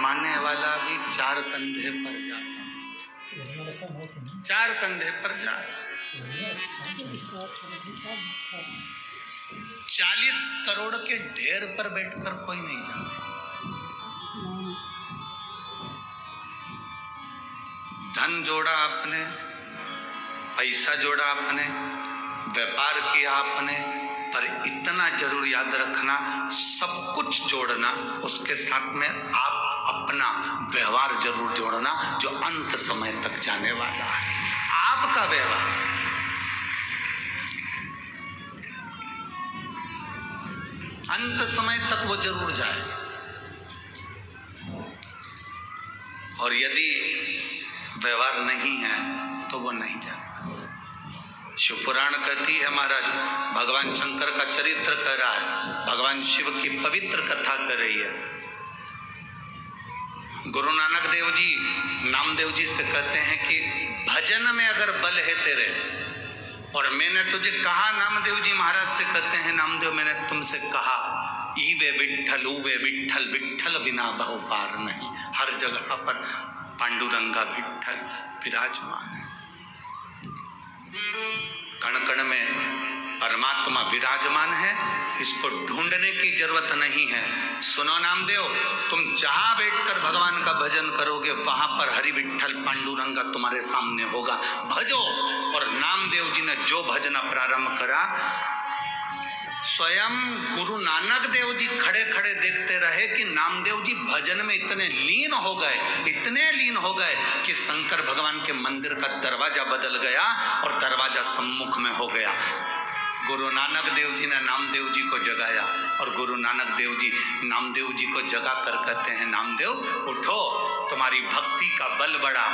कमाने वाला भी 4 कंधे पर जाता, 4 कंधे पर जाता। 40 करोड़ के ढेर पर बैठकर कोई नहीं जाता। धन जोड़ा आपने, पैसा जोड़ा आपने, व्यापार किया आपने, पर इतना जरूर याद रखना, सब कुछ जोड़ना, उसके साथ में आप अपना व्यवहार जरूर जोड़ना, जो अंत समय तक जाने वाला है। आपका व्यवहार अंत समय तक वो जरूर जाए। और यदि व्यवहार नहीं है तो वो नहीं जाएगा। शिवपुराण कहती है महाराज, भगवान शंकर का चरित्र कह रहा है, भगवान शिव की पवित्र कथा कर रही है। गुरु नानक देव जी नामदेव जी से कहते हैं कि भजन में अगर बल है तेरे, और मैंने तुझे कहा, नामदेव जी महाराज से कहते हैं, नामदेव मैंने तुमसे कहा, ई वे विठ्ठल ऊ वे विठ्ठल, विठ्ठल बिना बहु पार नहीं। हर जगह पर पांडुरंगा विठ्ठल विराजमान है, कण कण में परमात्मा विराजमान है, इसको ढूंढने की जरूरत नहीं है। सुनो नामदेव, तुम जहां बैठकर भगवान का भजन करोगे वहां पर हरि विठ्ठल पांडुरंगा तुम्हारे सामने होगा, भजो। और नामदेव जी ने जो भजना प्रारंभ करा, स्वयं गुरु नानक देव जी खड़े खड़े देखते रहे कि नामदेव जी भजन में इतने लीन हो गए, इतने लीन हो गए कि शंकर भगवान के मंदिर का दरवाजा बदल गया और दरवाजा सम्मुख में हो गया। गुरु नानक देव जी ने नामदेव जी को जगाया, और गुरु नानक देव जी नामदेव जी को जगा कर कहते हैं, नामदेव उठो, तुम्हारी भक्ति का बल बढ़ा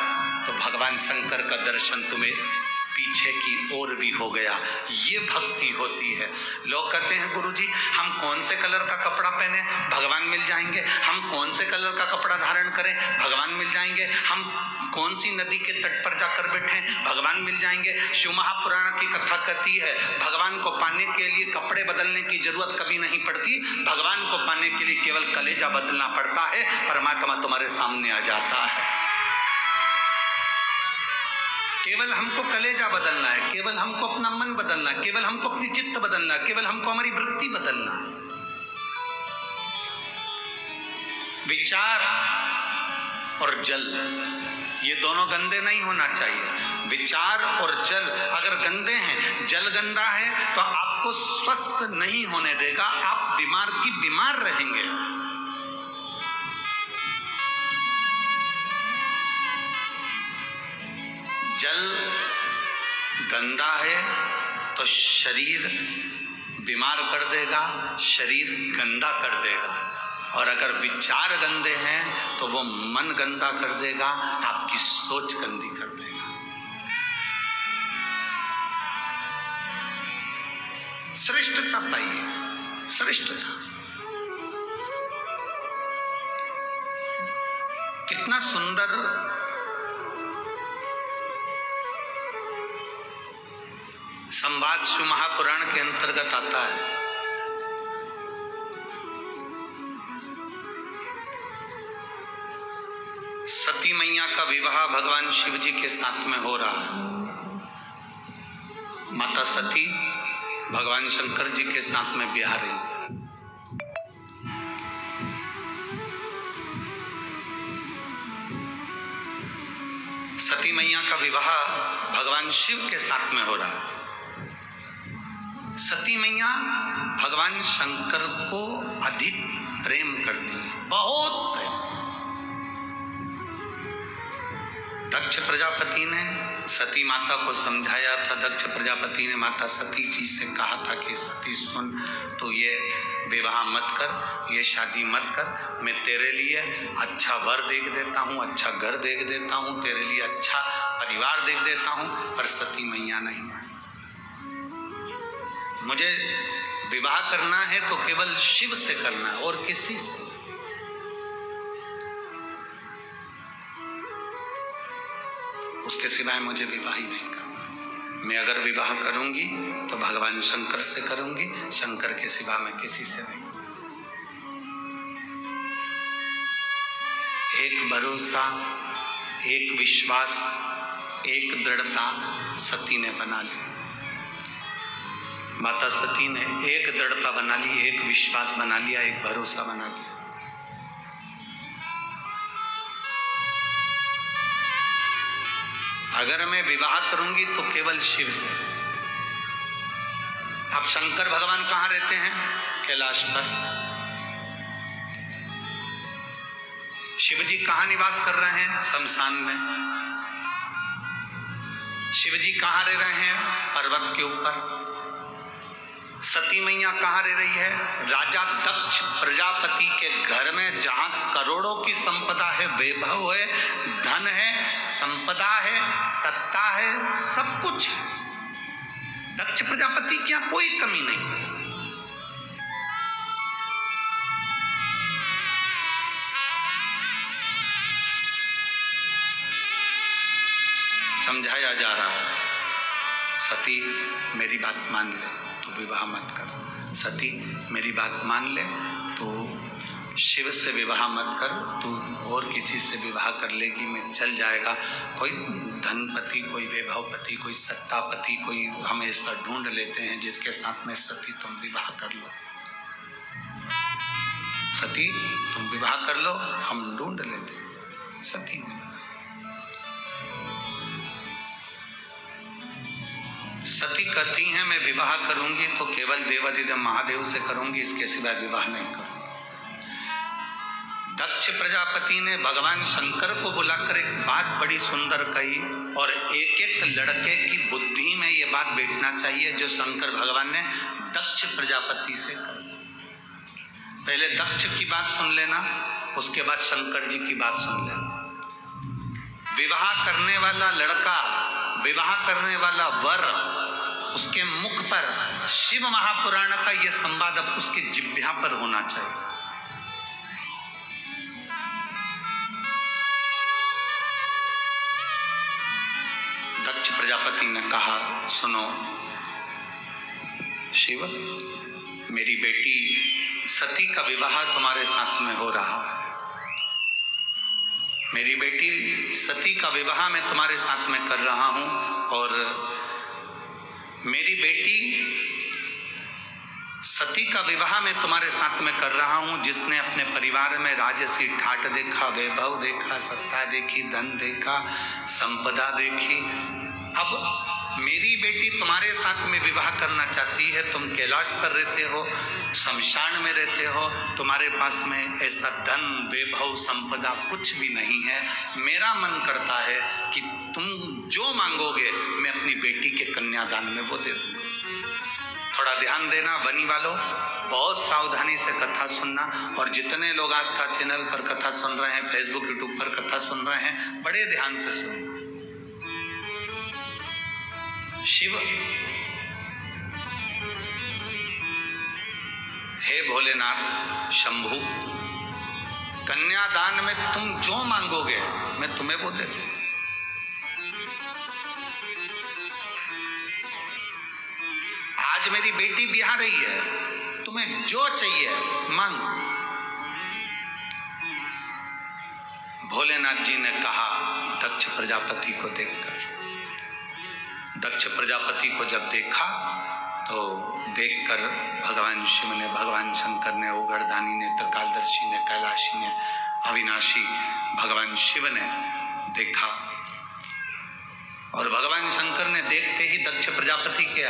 तो भगवान शंकर का दर्शन तुम्हें पीछे की ओर भी हो गया। ये भक्ति होती है। लोग कहते हैं गुरुजी हम कौन से कलर का कपड़ा पहने, भगवान मिल जाएंगे। हम कौन से कलर का कपड़ा धारण करें, भगवान मिल जाएंगे। हम कौन सी नदी के तट पर जाकर बैठे, भगवान मिल जाएंगे। शिव महापुराण की कथा कहती है, भगवान को पाने के लिए कपड़े बदलने की जरूरत कभी नहीं पड़ती, भगवान को पाने के लिए केवल कलेजा बदलना पड़ता है, परमात्मा तुम्हारे सामने आ जाता है। केवल हमको कलेजा बदलना है, केवल हमको अपना मन बदलना है, केवल हमको अपनी चित्त बदलना है, केवल हमको हमारी वृत्ति बदलना है। विचार और जल, ये दोनों गंदे नहीं होना चाहिए। विचार और जल अगर गंदे हैं, जल गंदा है तो आपको स्वस्थ नहीं होने देगा, आप बीमार की बीमार रहेंगे। जल गंदा है तो शरीर बीमार कर देगा, शरीर गंदा कर देगा। और अगर विचार गंदे हैं तो वो मन गंदा कर देगा, आपकी सोच गंदी कर देगा। श्रेष्ठता पाइए, श्रेष्ठता। कितना सुंदर संवाद शिव महापुराण के अंतर्गत आता है। सती मैया का विवाह भगवान शिव जी के साथ में हो रहा है। माता सती भगवान शंकर जी के साथ में ब्याह रही। सती मैया का विवाह भगवान शिव के साथ में हो रहा है। सती मैया भगवान शंकर को अधिक प्रेम करती है, बहुत प्रेम। दक्ष प्रजापति ने सती माता को समझाया था। दक्ष प्रजापति ने माता सती जी से कहा था कि सती सुन, तो ये विवाह मत कर, ये शादी मत कर, मैं तेरे लिए अच्छा वर देख देता हूँ, अच्छा घर देख देता हूँ, तेरे लिए अच्छा परिवार देख देता हूँ। पर सती मैया नहीं मानी। मुझे विवाह करना है तो केवल शिव से करना है और किसी से। उसके सिवाय मुझे विवाह ही नहीं करना। मैं अगर विवाह करूंगी तो भगवान शंकर से करूंगी, शंकर के सिवा मैं किसी से नहीं। एक भरोसा, एक विश्वास, एक दृढ़ता सती ने बना ली। माता सती ने एक दृढ़ता बना ली, एक विश्वास बना लिया, एक भरोसा बना लिया। अगर मैं विवाह करूंगी तो केवल शिव से। अब शंकर भगवान कहां रहते हैं? कैलाश पर। शिव जी कहां निवास कर रहे हैं? शमशान में। शिव जी कहां रह रहे हैं? पर्वत के ऊपर। सती मैया कहां रह रही है? राजा दक्ष प्रजापति के घर में, जहां करोड़ों की संपदा है, वैभव है, धन है, संपदा है, सत्ता है, सब कुछ है। दक्ष प्रजापति की यहां कोई कमी नहीं। समझाया जा रहा है, सती मेरी बात मान ले तो विवाह मत कर। सती मेरी बात मान ले तो शिव से विवाह मत कर। तू और किसी से विवाह कर लेगी मैं चल जाएगा। कोई धनपति, कोई वैभवपति, कोई सत्तापति, कोई हम ऐसा ढूंढ लेते हैं जिसके साथ में सती तुम विवाह कर लो। सती तुम विवाह कर लो, हम ढूंढ लेते। सती ने सती कहती हैं मैं विवाह करूंगी तो केवल देवाधिदेव महादेव से करूंगी, इसके सिवा विवाह नहीं करूंगी। दक्ष प्रजापति ने भगवान शंकर को बुलाकर एक बात बड़ी सुंदर कही, और एक एक लड़के की बुद्धि में ये बात बैठना चाहिए जो शंकर भगवान ने दक्ष प्रजापति से कही। पहले दक्ष की बात सुन लेना, उसके बाद शंकर जी की बात सुन लेना। विवाह करने वाला लड़का, विवाह करने वाला वर, उसके मुख पर शिव महापुराण का यह संवाद अब उसकी जिह्वा पर होना चाहिए। दक्ष प्रजापति ने कहा सुनो शिव, मेरी बेटी सती का विवाह तुम्हारे साथ में हो रहा है। मेरी बेटी सती का विवाह मैं तुम्हारे साथ में कर रहा हूं, और मेरी बेटी सती का विवाह मैं तुम्हारे साथ में कर रहा हूं, जिसने अपने परिवार में राजसी ठाट देखा, वैभव देखा, सत्ता देखी, धन देखा, संपदा देखी। अब मेरी बेटी तुम्हारे साथ में विवाह करना चाहती है। तुम कैलाश पर रहते हो, शमशान में रहते हो, तुम्हारे पास में ऐसा धन, वैभव, संपदा कुछ भी नहीं है। मेरा मन करता है कि तुम जो मांगोगे मैं अपनी बेटी के कन्यादान में वो दे दूंगा। थोड़ा ध्यान देना बनी वालों, बहुत सावधानी से कथा सुनना, और जितने लोग आस्था चैनल पर कथा सुन रहे हैं, फेसबुक यूट्यूब पर कथा सुन रहे हैं, बड़े ध्यान से सुनना। शिव, हे भोलेनाथ शंभु, कन्यादान में तुम जो मांगोगे मैं तुम्हें वो दे दूंगा। आज मेरी बेटी बिहार रही है, तुम्हें जो चाहिए मांगो। भोलेनाथ जी ने कहा दक्ष प्रजापति को देखकर। दक्ष प्रजापति को जब देखा तो देखकर भगवान शिव ने, भगवान शंकर ने, ओगरदानी ने, त्रिकालदर्शी ने, कैलाशी ने, अविनाशी भगवान शिव ने देखा, और भगवान शंकर ने देखते ही दक्ष प्रजापति के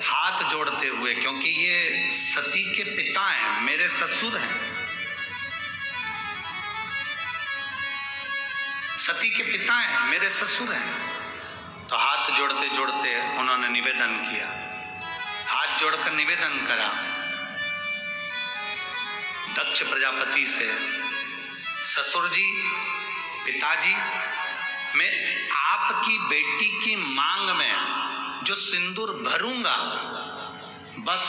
हाथ जोड़ते हुए, क्योंकि ये सती के पिता हैं, मेरे ससुर हैं, सती के पिता हैं, मेरे ससुर हैं, तो हाथ जोड़ते जोड़ते उन्होंने निवेदन किया, हाथ जोड़कर निवेदन करा दक्ष प्रजापति से, ससुर जी, पिताजी, मैं आपकी बेटी की मांग में जो सिंदूर भरूंगा, बस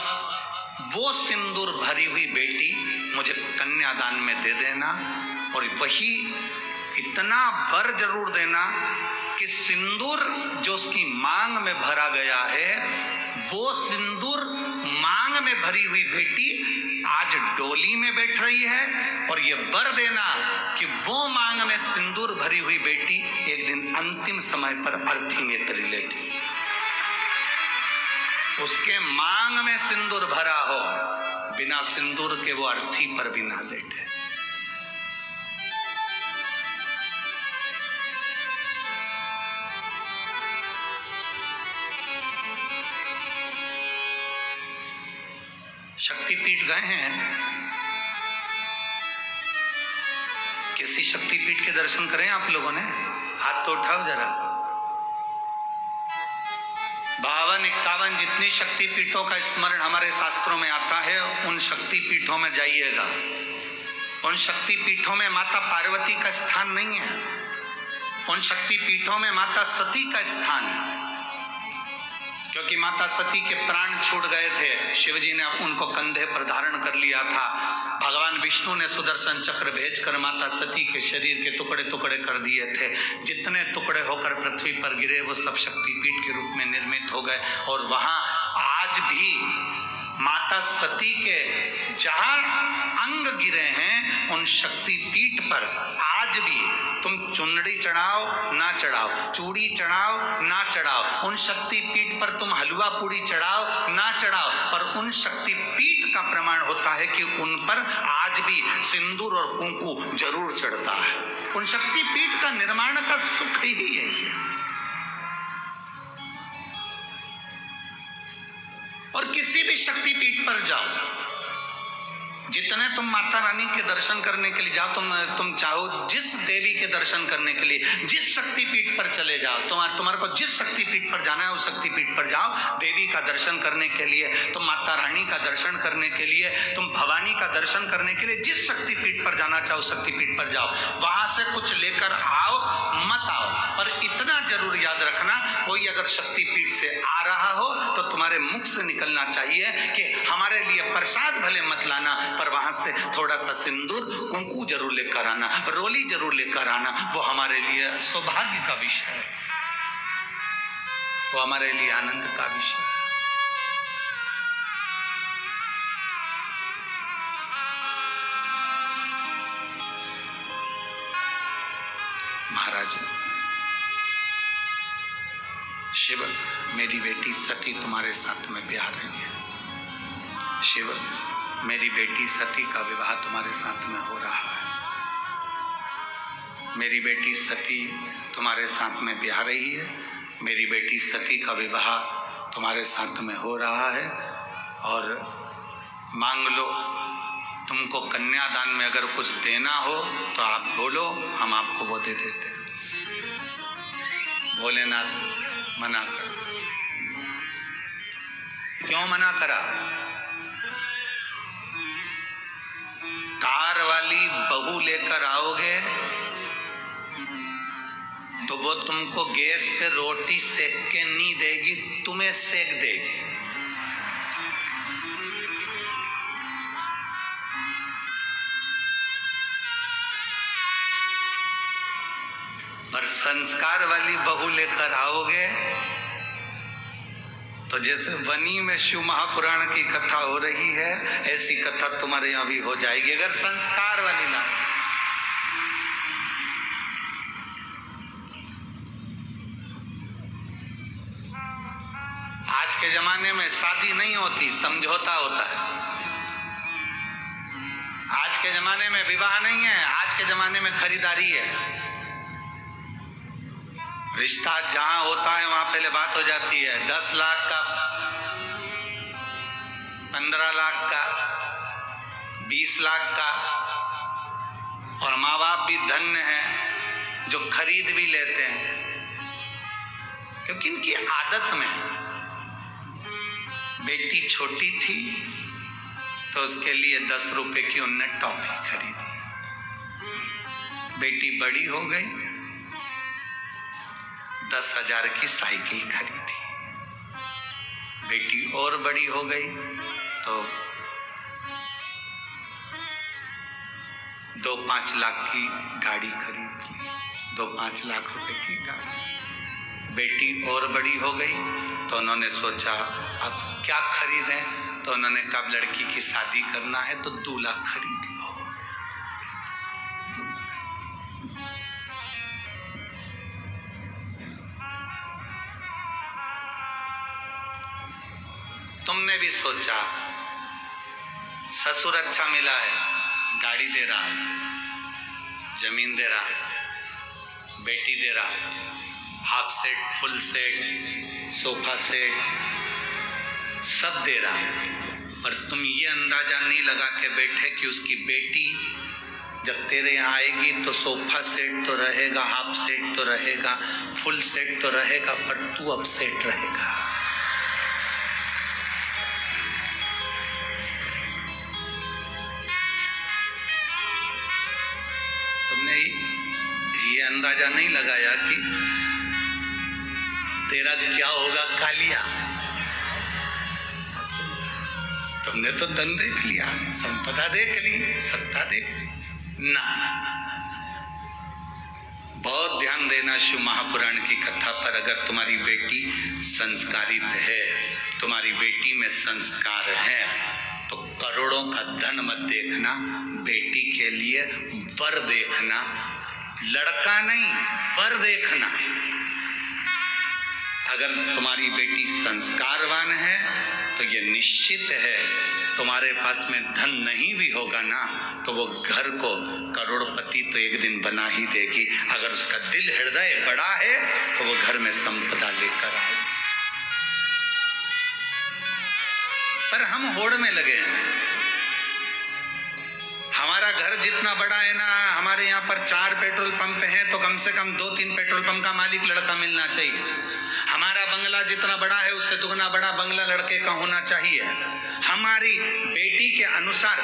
वो सिंदूर भरी हुई बेटी मुझे कन्यादान में दे देना, और वही इतना वर जरूर देना कि सिंदूर जो उसकी मांग में भरा गया है, वो सिंदूर मांग में भरी हुई बेटी आज डोली में बैठ रही है, और ये वर देना कि वो मांग सिंदूर भरी हुई बेटी एक दिन अंतिम समय पर अर्थी में लेटी, उसके मांग में सिंदूर भरा हो, बिना सिंदूर के वो अर्थी पर भी ना लेटे। शक्तिपीठ गए हैं? किसी शक्तिपीठ के दर्शन करें आप लोगों ने? हाथ तो उठाओ जरा। 52-51 जितनी शक्तिपीठों का स्मरण हमारे शास्त्रों में आता है, उन शक्तिपीठों में जाइएगा। उन शक्तिपीठों में माता पार्वती का स्थान नहीं है, उन शक्तिपीठों में माता सती का स्थान है, क्योंकि माता सती के प्राण छूट गए थे। शिवजी ने उनको कंधे पर धारण कर लिया था। भगवान विष्णु ने सुदर्शन चक्र भेजकर माता सती के शरीर के टुकड़े टुकड़े कर दिए थे। जितने टुकड़े होकर पृथ्वी पर गिरे वो सब शक्तिपीठ के रूप में निर्मित हो गए। और वहां आज भी माता सती के जहां अंग गिरे हैं, उन शक्तिपीठ पर आज भी तुम चुनरी चढ़ाओ ना चढ़ाओ, चूड़ी चढ़ाओ ना चढ़ाओ, उन शक्तिपीठ पर तुम हलवा पूड़ी चढ़ाओ ना चढ़ाओ, पर उन शक्तिपीठ का प्रमाण होता है कि उन पर आज भी सिंदूर और कुंकू जरूर चढ़ता है। उन शक्तिपीठ का निर्माण का सुख ही यही है। और किसी भी शक्तिपीठ पर जाओ, जितने तुम माता रानी के दर्शन करने के लिए जाओ, तुम चाहो जिस देवी के दर्शन करने के लिए जिस शक्तिपीठ पर चले जाओ, तुम्हारे को जिस शक्तिपीठ पर जाना है उस शक्तिपीठ पर जाओ। देवी का दर्शन करने के लिए, तुम माता रानी का दर्शन करने के लिए, तुम भवानी का दर्शन करने के लिए जिस शक्तिपीठ पर जाना चाहो शक्तिपीठ पर जाओ। वहां से कुछ लेकर आओ मत आओ, पर इतना जरूर याद रखना, कोई अगर शक्तिपीठ से आ रहा हो तो तुम्हारे मुख से निकलना चाहिए कि हमारे लिए प्रसाद भले मत लाना, पर वहां से थोड़ा सा सिंदूर कुंकू जरूर लेकर आना, रोली जरूर लेकर आना। वो हमारे लिए सौभाग्य का विषय है, वो हमारे लिए आनंद का विषय है। महाराज शिव, मेरी बेटी सती तुम्हारे साथ में ब्याह रही है। शिव, मेरी बेटी सती का विवाह तुम्हारे साथ में हो रहा है। मेरी बेटी सती तुम्हारे साथ में ब्याह रही है। मेरी बेटी सती का विवाह तुम्हारे साथ में हो रहा है। और मांग लो, तुमको कन्यादान में अगर कुछ देना हो तो आप बोलो, हम आपको वो दे देते हैं। भोलेनाथ मना कर, क्यों मना करा? कार वाली बहू लेकर आओगे तो वो तुमको गैस पे रोटी सेक के नहीं देगी, तुम्हें सेक देगी। पर संस्कार वाली बहू लेकर आओगे तो जैसे वनी में शिव महापुराण की कथा हो रही है, ऐसी कथा तुम्हारे यहां भी हो जाएगी अगर संस्कार वाली ना। आज के जमाने में शादी नहीं होती, समझौता होता है। आज के जमाने में विवाह नहीं है, आज के जमाने में खरीदारी है। रिश्ता जहां होता है वहां पहले बात हो जाती है, 10 लाख का, 15 लाख का, 20 लाख का। और माँ बाप भी धन्य हैं जो खरीद भी लेते हैं, क्योंकि इनकी आदत में बेटी छोटी थी तो उसके लिए 10 रुपए की उन्होंने टॉफी खरीदी। बेटी बड़ी हो गई, 10,000 की साइकिल खरीदी। बेटी और बड़ी हो गई तो 2-5 लाख की गाड़ी खरीद ली, 2-5 लाख रुपए की गाड़ी। बेटी और बड़ी हो गई तो उन्होंने सोचा अब क्या खरीदें, तो उन्होंने कहा लड़की की शादी करना है तो दूल्हा खरीद लो। तुमने भी सोचा ससुर अच्छा मिला है, गाड़ी दे रहा है, जमीन दे रहा है, बेटी दे रहा है, half set, full set, sofa set, सब दे रहा है, और तुम ये अंदाजा नहीं लगा के बैठे कि उसकी बेटी जब तेरे यहाँ आएगी तो सोफा सेट तो रहेगा, हाफ सेट तो रहेगा, फुल सेट तो रहेगा, पर तू अपसेट रहेगा। तुमने ये अंदाजा नहीं लगाया कि तेरा क्या होगा कालिया। तुमने तो धन देख लिया, संपदा देख ली, सत्ता देख ली ना। बहुत ध्यान देना शिव महापुराण की कथा पर। अगर तुम्हारी बेटी संस्कारित है, तुम्हारी बेटी में संस्कार है, तो करोड़ों का धन मत देखना, बेटी के लिए वर देखना, लड़का नहीं वर देखना। अगर तुम्हारी बेटी संस्कारवान है तो ये निश्चित है तुम्हारे पास में धन नहीं भी होगा ना तो वो घर को करोड़पति तो एक दिन बना ही देगी। अगर उसका दिल हृदय बड़ा है तो वो घर में संपदा लेकर आएगी। पर हम होड़ में लगे हैं। हमारा घर जितना बड़ा है ना, हमारे यहाँ पर 4 पेट्रोल पंप हैं तो कम से कम 2-3 पेट्रोल पंप का मालिक लड़का मिलना चाहिए। हमारा बंगला जितना बड़ा है उससे दुगना बड़ा बंगला लड़के का होना चाहिए। हमारी बेटी के अनुसार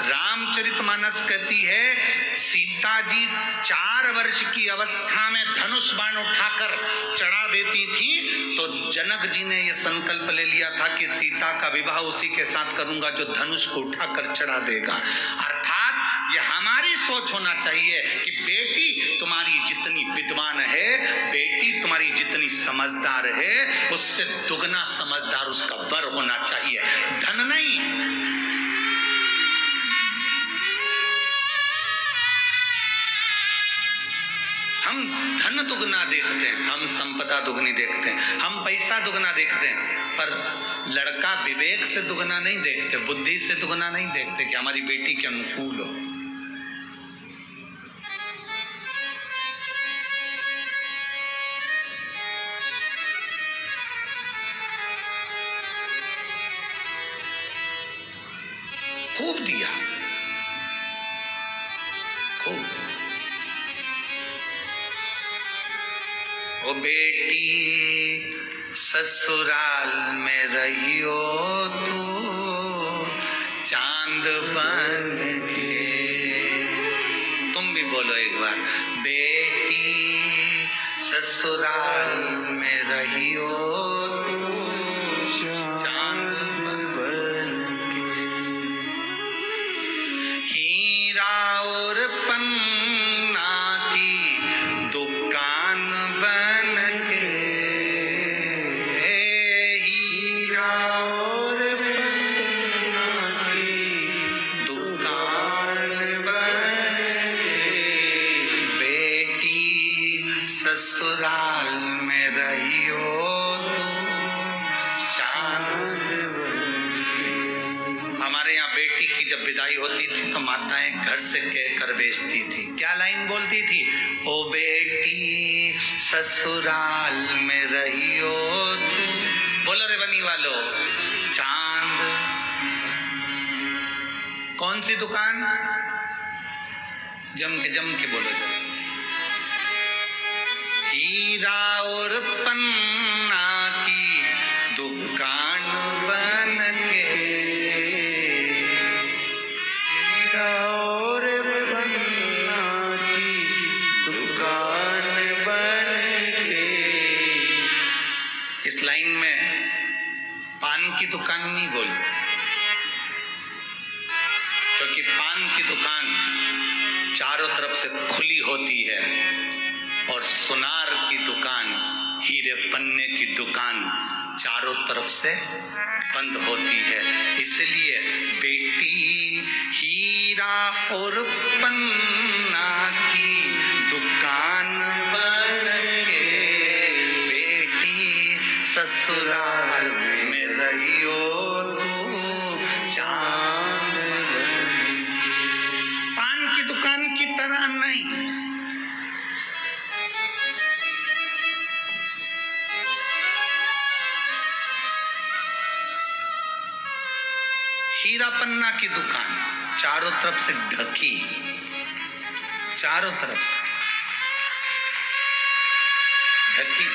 रामचरितमानस कहती है सीता जी 4 वर्ष की अवस्था में धनुष बाण उठाकर चढ़ा देती थी, तो जनक जी ने यह संकल्प ले लिया था कि सीता का विवाह उसी के साथ करूंगा जो धनुष को उठाकर चढ़ा देगा। अर्थात ये हमारी सोच होना चाहिए कि बेटी तुम्हारी जितनी विद्वान है, बेटी तुम्हारी जितनी समझदार है, उससे दुगना समझदार उसका वर होना चाहिए, धन नहीं। हम धन दुगना देखते हैं, हम संपदा दुगनी देखते हैं, हम पैसा दुगना देखते हैं, पर लड़का विवेक से दुगना नहीं देखते, बुद्धि से दुगना नहीं देखते कि हमारी बेटी के अनुकूल हो। खूब दिया, खूब। ओ बेटी ससुराल में रहियो तू चांद बन के। तुम भी बोलो एक बार, बेटी ससुराल में रहियो तू चांद बन के। हीरा और पन्ना की दुकान बन के, हीरा और पन्ना की दुकान बन के। बेटी ससुराल में रहियो तो चांद बन के। हमारे यहाँ बेटी की जब विदाई होती थी तो माताएं घर से कहकर बेचती थी। क्या लाइन बोलती थी? ओ बेटी ससुराल में रहियो तू, बोलो रे बनी वालो, चांद। कौन सी दुकान? जम के बोलो जरा। हीरा और पन्ना की दुकान बन के, हीरा और पन्ना की दुकान बन के। इस लाइन में पान की दुकान नहीं बोली, क्योंकि पान की दुकान चारों तरफ से खुली होती है और सुनार की दुकान, हीरे पन्ने की दुकान चारों तरफ से बंद होती है। इसलिए बेटी हीरा और पन्ना की दुकान बन के, बेटी ससुराल में रहियो नहीं। हीरा पन्ना की दुकान चारों तरफ से ढकी, चारों तरफ से ढकी।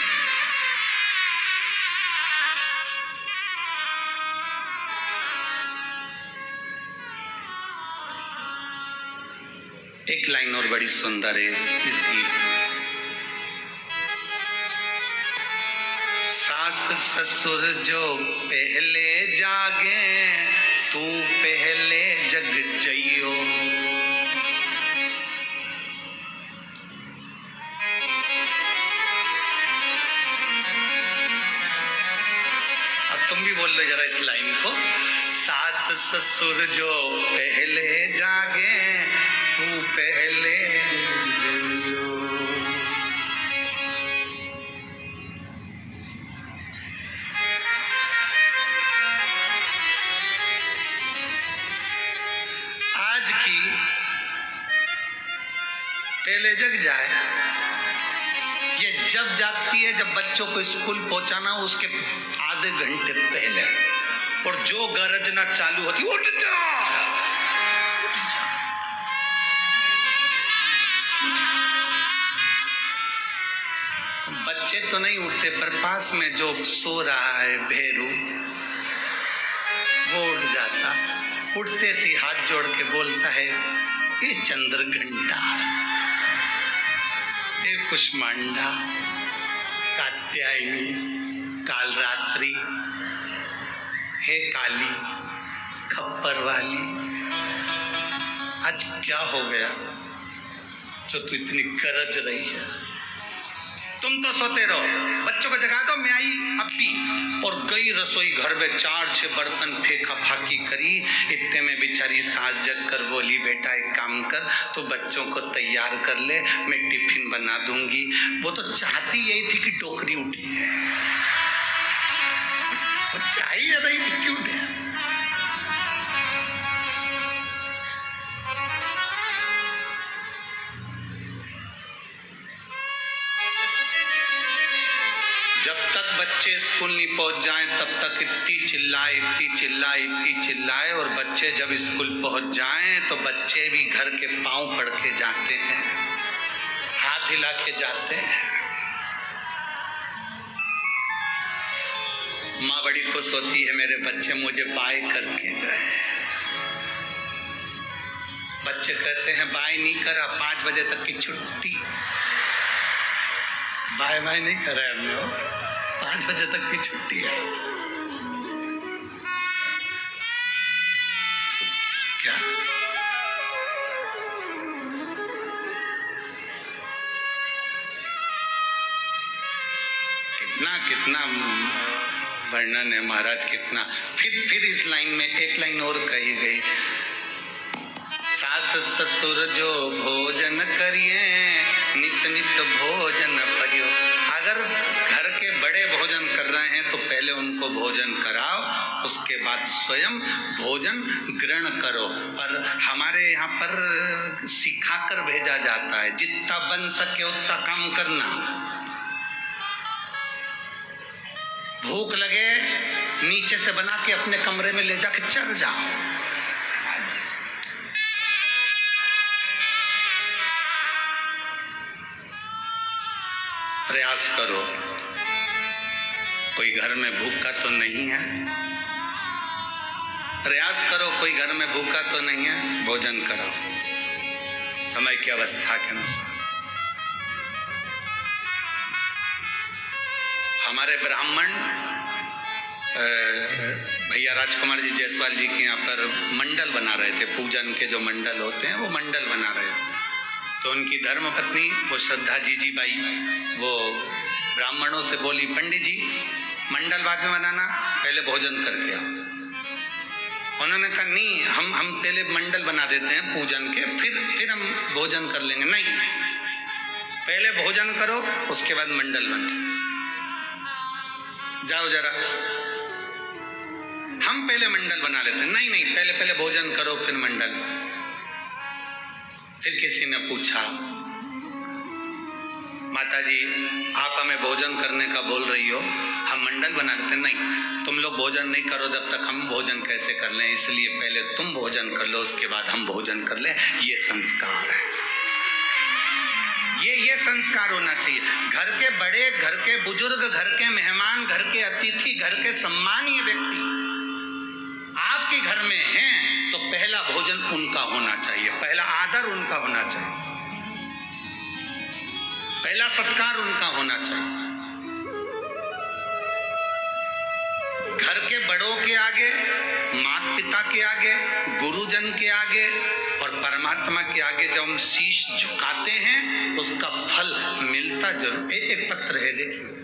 एक लाइन और बड़ी सुंदर है इस गीत में। सास ससुर जो पहले जागे, तू पहले जग जइयो। अब तुम भी बोल लो जरा इस लाइन को। सास ससुर जो पहले जागे, तू पहले जइयो। आज की पहले जग जाए, ये जब जागती है जब बच्चों को स्कूल पहुंचाना हो उसके आधे घंटे पहले, और जो गरजना चालू होती, उठ जा। बच्चे तो नहीं उठते, पर पास में जो सो रहा है भेरू, वो उठ जाता। उठते से हाथ जोड़ के बोलता है, ये चंद्र घंटा, ये कुष्मांडा, कात्यायनी, कालरात्रि, हे काली खप्पर वाली, आज क्या हो गया जो तू इतनी गरज रही है? तुम तो सोते रहो, बच्चों को जगा दो। मैं आई अभी और गई रसोई घर में, 4-6 बर्तन फेंका फाकी करी। इतने में बेचारी सास जग कर बोली, बेटा एक काम कर, तो बच्चों को तैयार कर ले, मैं टिफिन बना दूंगी। वो तो चाहती यही थी कि टोकरी उठी, वो चाहिए नहीं थी कि उठे। जब तक बच्चे स्कूल नहीं पहुंच जाएं तब तक इतनी चिल्लाए, और बच्चे जब स्कूल पहुंच जाएं तो बच्चे भी घर के पांव पड़ के जाते हैं, हाथ हिला के जाते हैं। माँ बड़ी खुश होती है, मेरे बच्चे मुझे बाय करके गए। बच्चे कहते हैं बाय नहीं करा, 5 बजे तक की छुट्टी। बाय बाय नहीं कर रहे हमने, 5 बजे तक की छुट्टी है। क्या कितना कितना वर्णन है महाराज, कितना। फिर इस लाइन में एक लाइन और कही गई, सास ससुर जो भोजन करिए, नित नित भोजन करियो। अगर घर के बड़े भोजन कर रहे हैं तो पहले उनको भोजन कराओ, उसके बाद स्वयं भोजन ग्रहण करो। पर हमारे यहाँ पर सिखाकर भेजा जाता है, जितना बन सके उतना काम करना। भूख लगे नीचे से बना के अपने कमरे में ले जाके चढ़ जाओ। प्रयास करो, कोई घर में भूखा तो नहीं है। प्रयास करो, कोई घर में भूखा तो नहीं है, भोजन करो समय की अवस्था के अनुसार। हमारे ब्राह्मण भैया राजकुमार जी जायसवाल जी के यहाँ पर मंडल बना रहे थे, पूजन के जो मंडल होते हैं वो मंडल बना रहे थे। तो उनकी धर्मपत्नी वो श्रद्धा जी बाई वो ब्राह्मणों से बोली, पंडित जी मंडल बाद में बनाना, पहले भोजन करके आओ। उन्होंने कहा नहीं, हम पहले मंडल बना देते हैं पूजन के, फिर हम भोजन कर लेंगे। नहीं, पहले भोजन करो उसके बाद मंडल बना। जाओ जरा, हम पहले मंडल बना लेते हैं। नहीं, पहले भोजन करो फिर मंडल। फिर किसी ने पूछा, माता जी आप हमें भोजन करने का बोल रही हो, हम मंडल बना लेते। नहीं, तुम लोग भोजन नहीं करो जब तक हम भोजन कैसे कर लें, इसलिए पहले तुम भोजन कर लो, उसके बाद हम भोजन कर लें। ये संस्कार है, ये संस्कार होना चाहिए। घर के बड़े, घर के बुजुर्ग, घर के मेहमान, घर के अतिथि, घर के सम्मानीय व्यक्ति आपके घर में हैं तो पहला भोजन उनका होना चाहिए, पहला आदर उनका होना चाहिए, पहला सत्कार उनका होना चाहिए। घर के बड़ों के आगे, माता पिता के आगे, गुरुजन के आगे और परमात्मा के आगे जब हम शीश झुकाते हैं उसका फल मिलता जरूर। एक पत्र है, देखिए,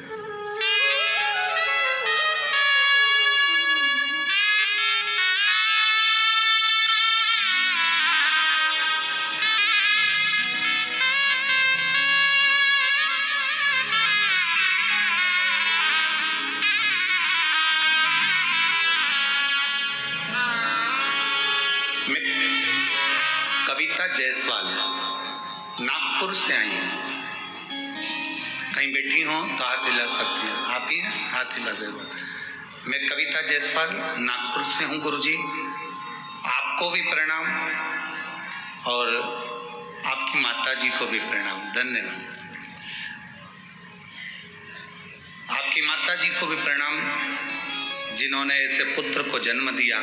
कविता जायसवाल नागपुर से आई हैं। कहीं बैठी हो तो हाथ हिला सकती हैं, आप ही हैं, हाथ हिला दे। मैं कविता जायसवाल नागपुर से हूँ गुरुजी। आपको भी प्रणाम और आपकी माता जी को भी प्रणाम, धन्यवाद। आपकी माता जी को भी प्रणाम जिन्होंने ऐसे पुत्र को जन्म दिया,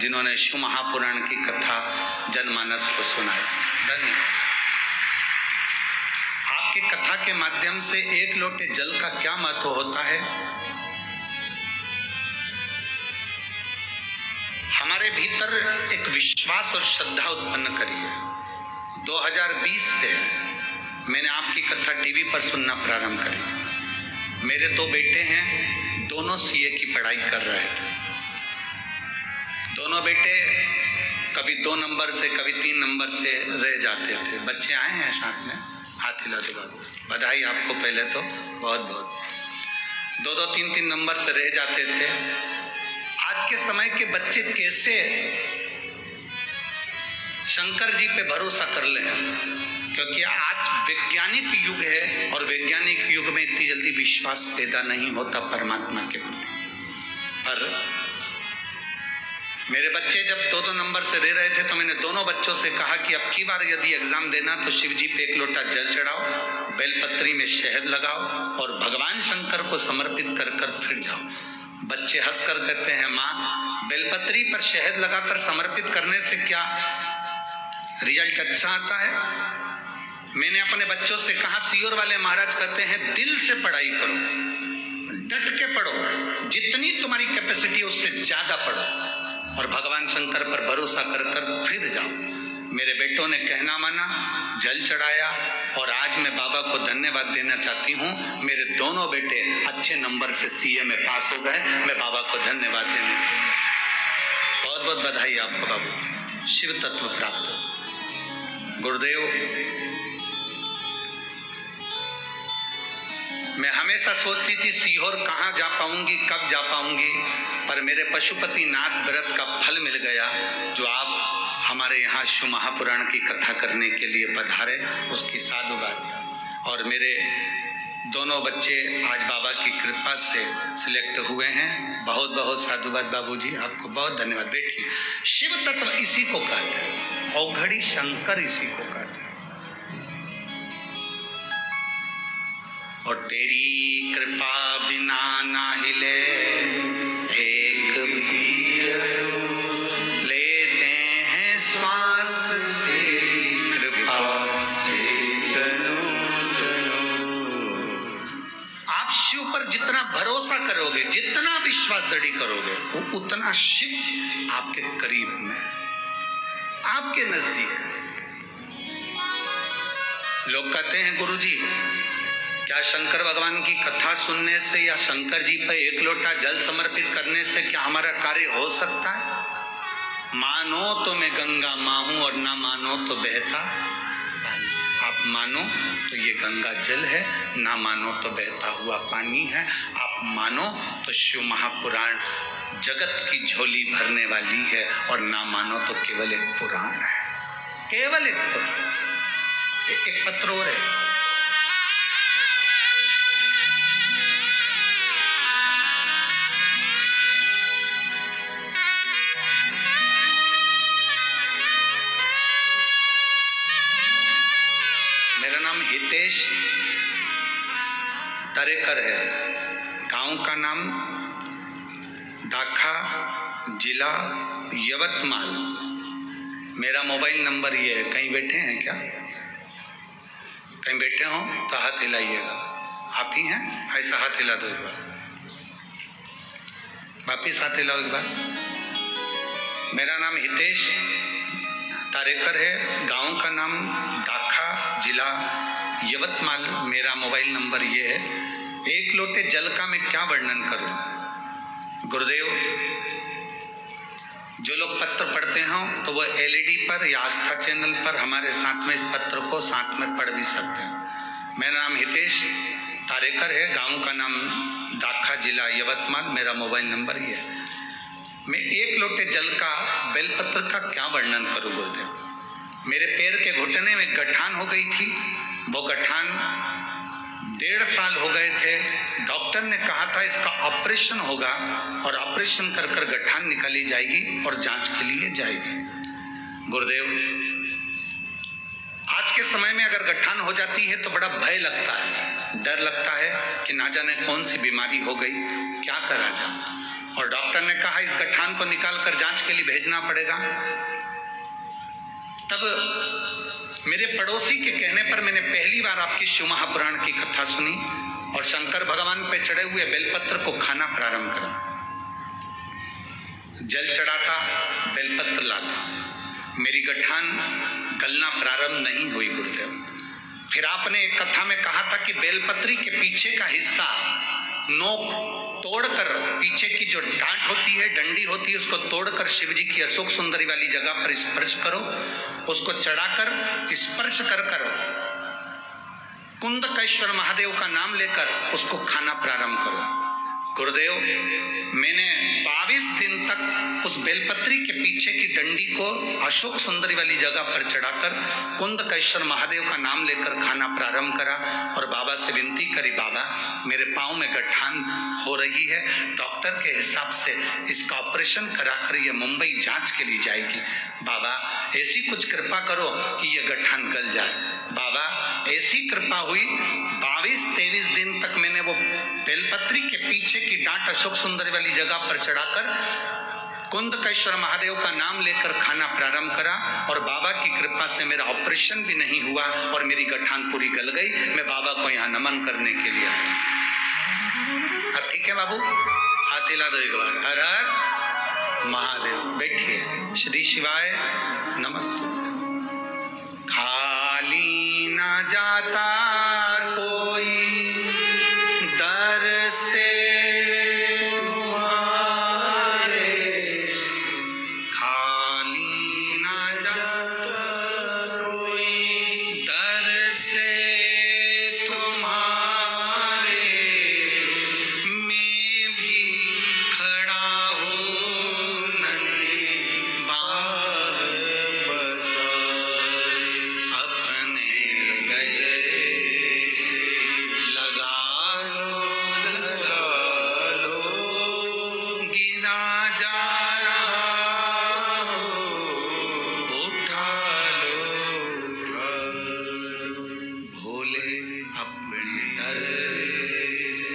जिन्होंने शिव महापुराण की कथा जनमानस को सुनाई, धन्यवाद। आपकी कथा के माध्यम से एक लोटे जल का क्या महत्व होता है, हमारे भीतर एक विश्वास और श्रद्धा उत्पन्न करी है। 2020 से मैंने आपकी कथा टीवी पर सुनना प्रारंभ करी। मेरे 2 बेटे हैं, दोनों सीए की पढ़ाई कर रहे थे। दोनों बेटे कभी 2 नंबर से कभी 3 नंबर से रह जाते थे। बच्चे आए हैं साथ में, हाथ हिला दो बाबू, बधाई आपको पहले तो बहुत बहुत। 2-2, 3-3 नंबर से रह जाते थे। आज के समय के बच्चे कैसे शंकर जी पे भरोसा कर लें, क्योंकि आज वैज्ञानिक युग है और वैज्ञानिक युग में इतनी जल्दी विश्वास पैदा नहीं होता परमात्मा के प्रति। पर मेरे बच्चे जब 2-2 नंबर से रह रहे थे तो मैंने दोनों बच्चों से कहा कि अब की बार यदि एग्जाम देना तो शिव जी पे 1 लोटा जल चढ़ाओ, बेलपत्री में शहद लगाओ और भगवान शंकर को समर्पित कर फिर जाओ। बच्चे हंसकर कहते हैं, माँ बेलपत्री पर शहद लगाकर समर्पित करने से क्या रिजल्ट अच्छा आता है? मैंने अपने बच्चों से कहा, सीओर वाले महाराज कहते हैं दिल से पढ़ाई करो, डट के पढ़ो, जितनी तुम्हारी कैपेसिटी उससे ज्यादा पढ़ो और भगवान शंकर पर भरोसा कर फिर जाओ। मेरे बेटों ने कहना माना, जल चढ़ाया और आज मैं बाबा को धन्यवाद देना चाहती हूँ। मेरे दोनों बेटे अच्छे नंबर से सीए में पास हो गए। मैं बाबा को धन्यवाद देने के लिए बहुत बहुत बधाई आपको बाबू, शिव तत्व प्राप्त हो। गुरुदेव, मैं हमेशा सोचती थी सीहोर कहाँ जा पाऊंगी, कब जा पाऊंगी, पर मेरे पशुपति नाथ व्रत का फल मिल गया जो आप हमारे यहाँ शिव महापुराण की कथा करने के लिए पधारे, उसकी साधुवाद था। और मेरे दोनों बच्चे आज बाबा की कृपा से सिलेक्ट हुए हैं। बहुत बहुत साधुवाद बाबूजी, आपको बहुत धन्यवाद। बैठिए। शिव तत्व इसी को कहते हैं, औघड़ी शंकर इसी को कहते हैं। और तेरी कृपा बिना ना हिले एक भी, लेते हैं श्वास तेरी कृपा से। आप शिव पर जितना भरोसा करोगे, जितना विश्वास दृढ़ करोगे, वो उतना शिव आपके करीब में, आपके नजदीक। लोग कहते हैं गुरुजी, क्या शंकर भगवान की कथा सुनने से या शंकर जी पर 1 लोटा जल समर्पित करने से क्या हमारा कार्य हो सकता है? मानो तो मैं गंगा माँ हूं और ना मानो तो बहता। आप मानो तो ये गंगा जल है, ना मानो तो बहता हुआ पानी है। आप मानो तो शिव महापुराण जगत की झोली भरने वाली है और ना मानो तो केवल एक पुराण है, केवल एक पुराण। एक पत्र और है। मेरा नाम हितेश तरेकर है, गांव का नाम दाखा, जिला यवतमाल। मेरा मोबाइल नंबर ये है। कहीं बैठे हैं क्या? कहीं बैठे हो तो हाथ हिलाइएगा। आप ही हैं? ऐसा हाथ हिला दो एक बार, वापिस हाथ हिलाओ एक बार। मेरा नाम हितेश तारेकर है, गांव का नाम दाखा, जिला यवतमाल। मेरा मोबाइल नंबर ये है। एक लोटे जल का मैं क्या वर्णन करूं गुरुदेव। जो लोग पत्र पढ़ते हो तो वो एलईडी पर या आस्था चैनल पर हमारे साथ में इस पत्र को साथ में पढ़ भी सकते हैं। मेरा नाम हितेश तारेकर है, गांव का नाम दाखा, जिला यवतमाल। मेरा मोबाइल नंबर ये है। मैं एक लोटे जल का बेलपत्र का क्या वर्णन करूं गुरुदेव। मेरे पैर के घुटने में गठान हो गई थी। वो गठान 1.5 साल हो गए थे। डॉक्टर ने कहा था इसका ऑपरेशन होगा और ऑपरेशन कर कर गठान निकाली जाएगी और जांच के लिए जाएगी। गुरुदेव, आज के समय में अगर गठान हो जाती है तो बड़ा भय लगता है, डर लगता है कि ना जाने कौन सी बीमारी हो गई, क्या करा जाए। और डॉक्टर ने कहा इस गठान को निकाल कर जांच के लिए भेजना पड़ेगा। तब मेरे पड़ोसी के कहने पर मैंने पहली बार आपकी शिव महापुराण की कथा सुनी और शंकर भगवान पे चढ़े हुए बेलपत्र को खाना प्रारंभ करा। जल चढ़ाता, बेलपत्र लाता, मेरी गठान गलना प्रारंभ नहीं हुई गुरुदेव। फिर आपने एक कथा में कहा था कि बेलपत्री के पीछे का हिस्सा नोक तोड़कर, पीछे की जो डांट होती है, डंडी होती है, उसको तोड़कर शिव जी की अशोक सुंदरी वाली जगह पर स्पर्श करो। उसको चढ़ाकर स्पर्श कर कर कुंदकेश्वर महादेव का नाम लेकर उसको खाना प्रारंभ करो। गुरुदेव, मैंने 22 दिन तक उस बेलपत्री के पीछे की डंडी को अशोक सुंदरी वाली जगह पर चढ़ाकर कुंदकेश्वर महादेव का नाम लेकर खाना प्रारंभ करा और बाबा से विनती करी, बाबा मेरे पाँव में गठान हो रही है, डॉक्टर के हिसाब से इसका ऑपरेशन कराकर ये मुंबई जांच के लिए जाएगी। बाबा ऐसी कुछ कृपा करो कि ये गठान गल जाए। बाबा ऐसी कृपा हुई। 22-23 दिन तक मैंने वो बेलपत्री के पीछे की डांट अशोक सुंदरी वाली जगह पर चढ़ाकर कुंदकेश्वर महादेव का नाम लेकर खाना प्रारंभ करा और बाबा की कृपा से मेरा ऑपरेशन भी नहीं हुआ और मेरी गठान पूरी गल गई। मैं बाबा को यहाँ नमन करने के लिए आया। अब ठीक है बाबू, हाथ हिला दो एक बार। हर हर महादेव। बैठिए। श्री शिवाय नमस्ते। खाली ना जाता कोई दर से तुम्हारे, खाली ना जाता कोई दर से तुम्हारे, मैं भी खड़ा हूँ नन्हे बार बसाए, अपने गले से लगा लो, गिरा जा रहा हो, उठा लो, भोले अपने दर से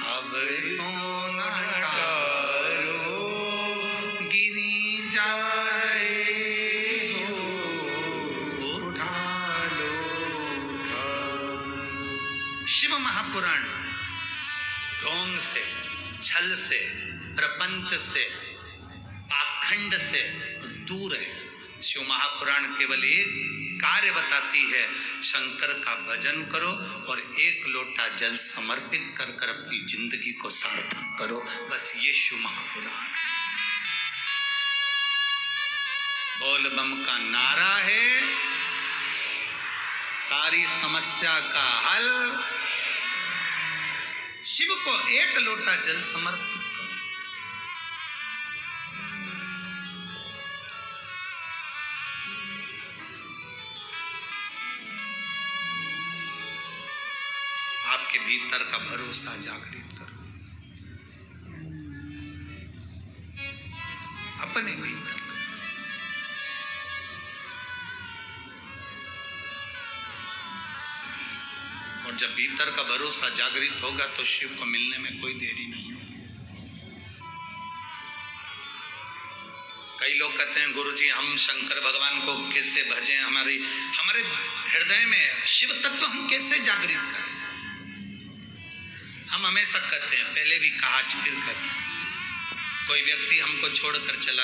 अब तो न टालो, गिरी जा रहे हो, उठा लो। शिव महापुराण ढोंग से, छल से, प्रपंच से, पाखंड से दूर है। शिव महापुराण केवल एक कार्य बताती है, शंकर का भजन करो और एक लोटा जल समर्पित कर कर अपनी जिंदगी को सार्थक करो। बस ये शिव महापुराण बोल बम का नारा है, सारी समस्या का हल। शिव को एक लोटा जल समर्पित करो। आपके भीतर का भरोसा जागृत करो, अपने भीतर का भरोसा। और जब भीतर का भरोसा जागृत होगा तो शिव को मिलने में कोई देरी नहीं होगी। कई लोग कहते हैं गुरुजी हम शंकर भगवान को कैसे भजें, हमारे हृदय में शिव तत्व हम कैसे जागृत करें। हम हमेशा कहते हैं, पहले भी कहा आज फिर कहते हैं, कोई व्यक्ति हमको छोड़कर चला